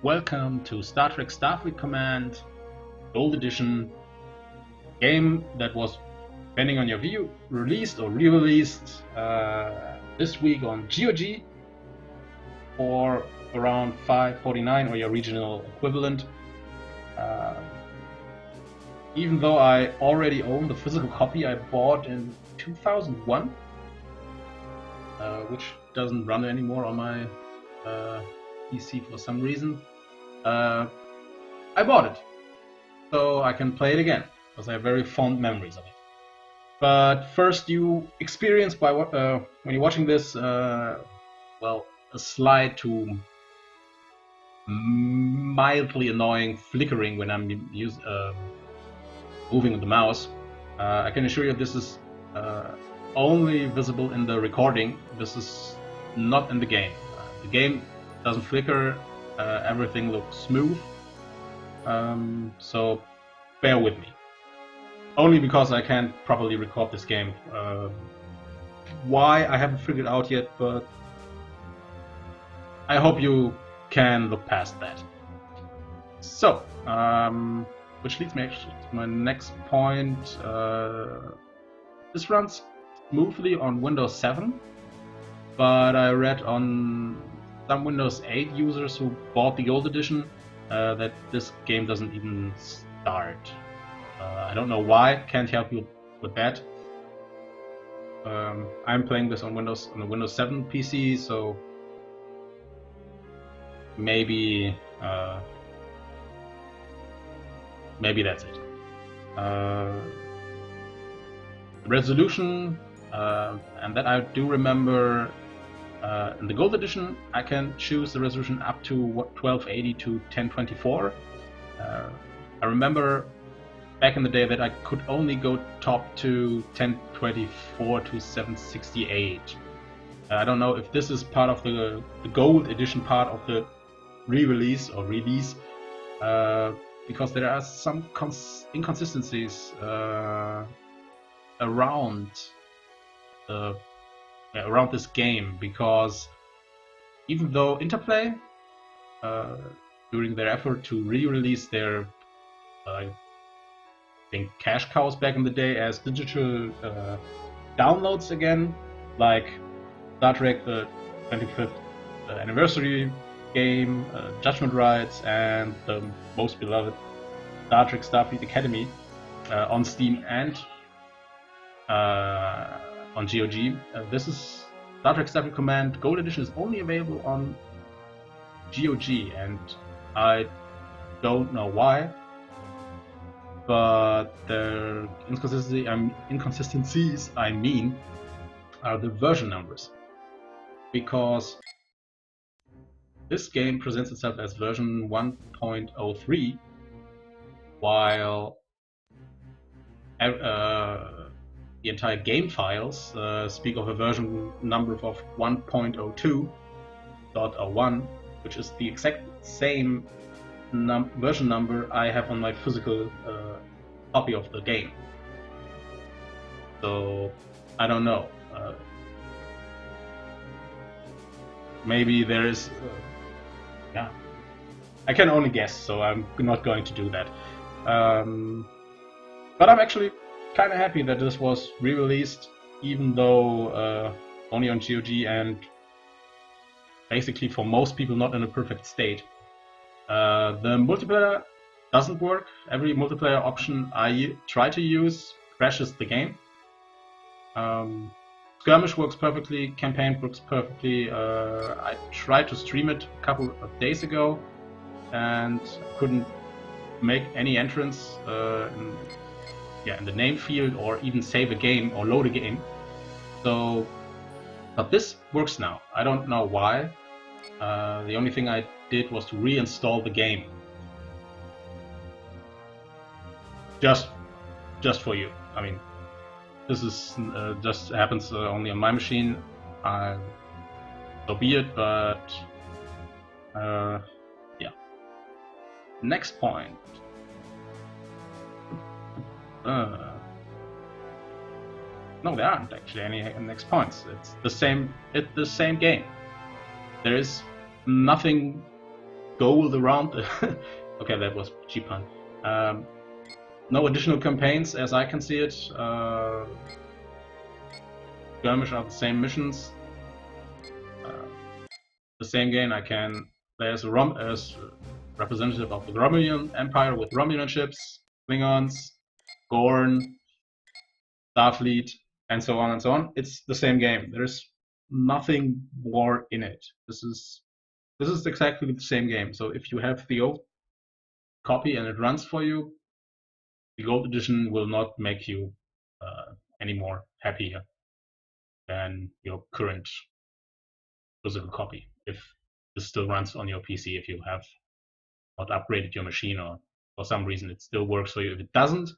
Welcome to Star Trek Starfleet Command, Gold Edition, game that was, depending on your view, released or re-released this week on GOG for around $5.49 or your regional equivalent. Even though I already own the physical copy I bought in 2001, which doesn't run anymore on my PC for some reason. I bought it so I can play it again because I have very fond memories of it. But first, you experience by when you're watching this, well, a slide to mildly annoying flickering when I'm moving the mouse. I can assure you this is only visible in the recording. This is not in the game. The game doesn't flicker. Everything looks smooth. So bear with me. Only because I can't properly record this game. Why, I haven't figured out yet, but I hope you can look past that. So, which leads me actually to my next point. This runs smoothly on Windows 7, but I read on some Windows 8 users who bought the Gold Edition that this game doesn't even start. I don't know why, can't help you with that. I'm playing this on a Windows 7 PC, so maybe that's it. Resolution, and that I do remember. In the Gold Edition, I can choose the resolution up to 1280 to 1024. I remember back in the day that I could only go top to 1024 to 768. I don't know if this is part of the Gold Edition part of the re-release or release, because there are some inconsistencies around this game, because even though Interplay, during their effort to re-release their I think cash cows back in the day as digital downloads again, like Star Trek the 25th anniversary game, Judgment Rights, and the most beloved Star Trek Starfleet Academy on Steam and on GOG. This is Star Trek Starfleet Command Gold Edition is only available on GOG, and I don't know why, but the inconsistencies I mean are the version numbers, because this game presents itself as version 1.03, while the entire game files speak of a version number of 1.02.01, which is the exact same version number I have on my physical copy of the game. So I don't know. Maybe there is. Yeah, I can only guess, so I'm not going to do that. But I'm actually kind of happy that this was re-released, even though only on GOG and basically for most people not in a perfect state. The multiplayer doesn't work. Every multiplayer option I try to use crashes the game. Skirmish works perfectly, campaign works perfectly. I tried to stream it a couple of days ago and couldn't make any entrance in the name field or even save a game or load a game. So, but this works now. I don't know why. The only thing I did was to reinstall the game. Just for you. I mean, this is just happens only on my machine. So be it. But yeah. Next point. No, there aren't actually any next points. It's the same game. There is nothing gold around. Okay, that was cheap pun. No additional campaigns, as I can see it. Skirmish are the same missions. The same game. I can play as representative of the Romulan Empire with Romulan ships, Klingons, Gorn, Starfleet, and so on and so on. It's the same game. There's nothing more in it. This is exactly the same game. So if you have the old copy and it runs for you, the gold edition will not make you any more happier than your current physical copy. If this still runs on your PC, if you have not upgraded your machine or for some reason it still works for you. If it doesn't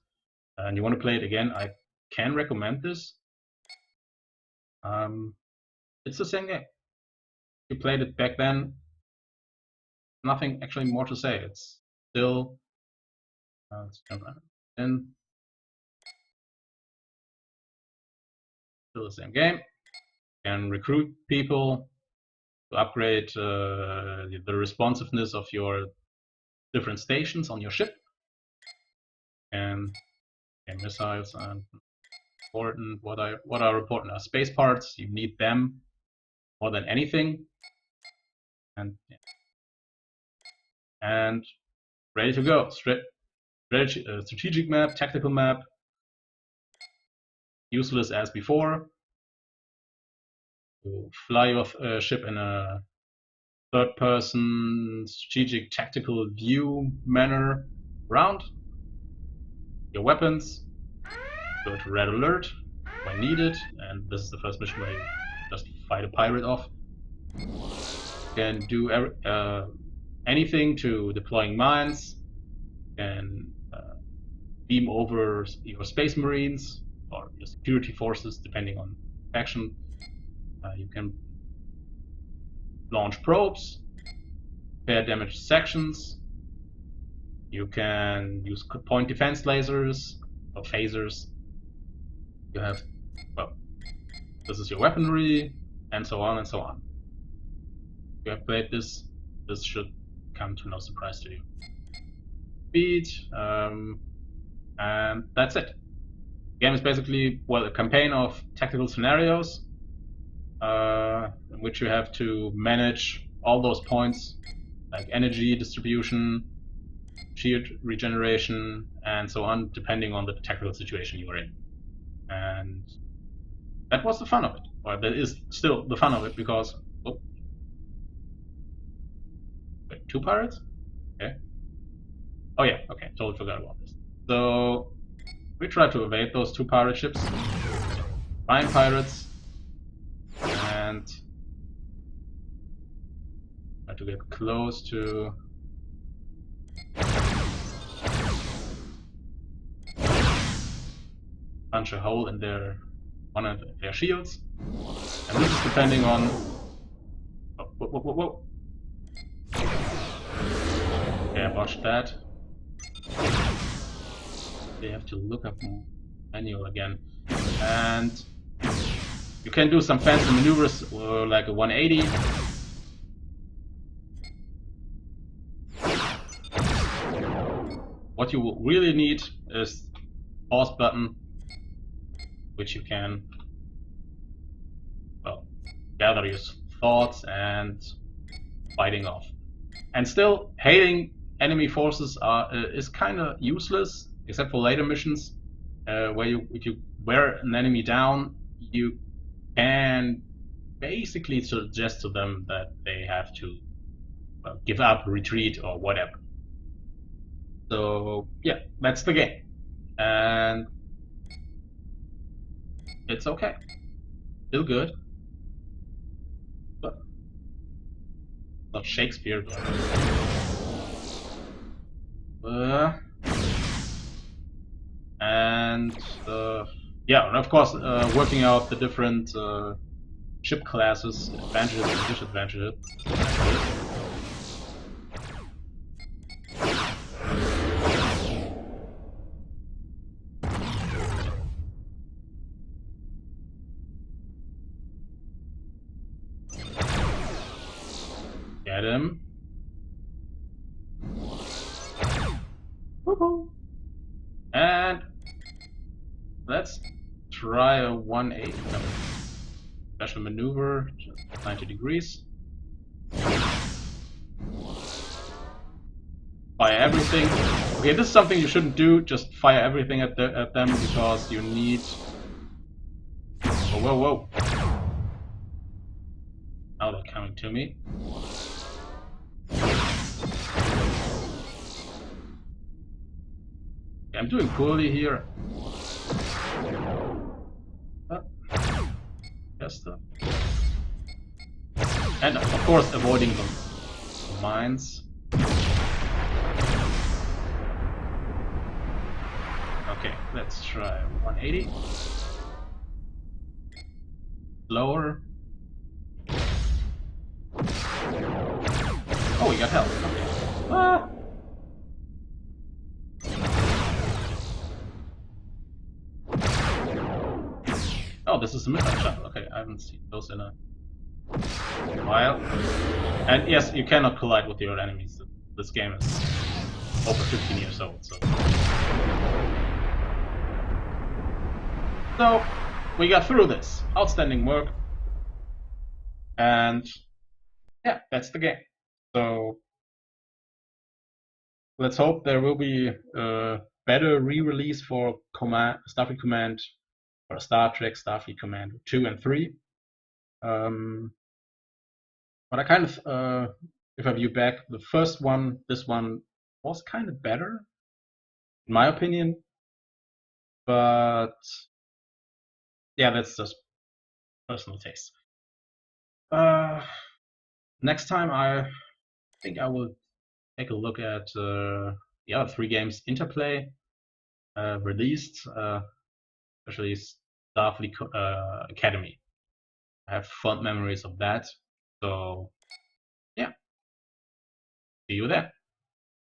and you want to play it again, I can recommend this. It's the same game. If you played it back then, nothing actually more to say. It's still let's jump in. Still the same game. You can recruit people to upgrade the responsiveness of your different stations on your ship, and missiles and important. What are important are space parts. You need them more than anything, and ready to go. Strategic map, tactical map, useless as before. You fly your ship in a third-person strategic tactical view manner around. Your weapons go to red alert when needed, and this is the first mission where you just fight a pirate off. You can do anything to deploying mines. You can beam over your space marines or your security forces, depending on faction. You can launch probes, repair damaged sections. You can use point defense lasers or phasers. You have, well, this is your weaponry, and so on and so on. If you have played this, this should come to no surprise to you. Speed, and that's it. The game is basically, well, a campaign of tactical scenarios in which you have to manage all those points, like energy distribution, shield regeneration, and so on, depending on the tactical situation you are in. And that was the fun of it. Or that is still the fun of it, because... Oh, wait, 2 pirates? Okay. Oh yeah, okay, totally forgot about this. So we try to evade those 2 pirate ships. Find pirates. And try to get close to punch a hole in one of their shields, and this is depending on. Whoa. Yeah, watch that. They have to look up manual again, and you can do some fancy maneuvers like a 180. What you will really need is pause button, which you can, well, gather your thoughts and fighting off. And still, hating enemy forces is kind of useless, except for later missions, where if you wear an enemy down, you can basically suggest to them that they have to, well, give up, retreat, or whatever. So yeah, that's the game, and it's okay, still good, but not Shakespeare. And yeah, and of course, working out the different ship classes, advantages and disadvantages. Get him. Woohoo! And let's try a 180. No. Special maneuver, 90 degrees. Fire everything. Okay, this is something you shouldn't do. Just fire everything at them because you need. Whoa, whoa, whoa! Now they're coming to me. Okay, I'm doing poorly here. Just and of course avoiding the mines. Okay, let's try 180. Lower. Oh, we got help. Okay. Ah. Oh, this is a missile shuttle. Okay, I haven't seen those in a while. And yes, you cannot collide with your enemies. This game is over 15 years old, so we got through this. Outstanding work. And yeah, that's the game. So let's hope there will be a better re-release for Starfleet Command or Star Trek Starfleet Command 2 and 3. But I kind of, if I view back, the first one, this one was kind of better, in my opinion. But yeah, that's just personal taste. Next time, I think I will take a look at the other 3 games Interplay released, especially Starfleet Academy. I have fond memories of that. So yeah, see you there.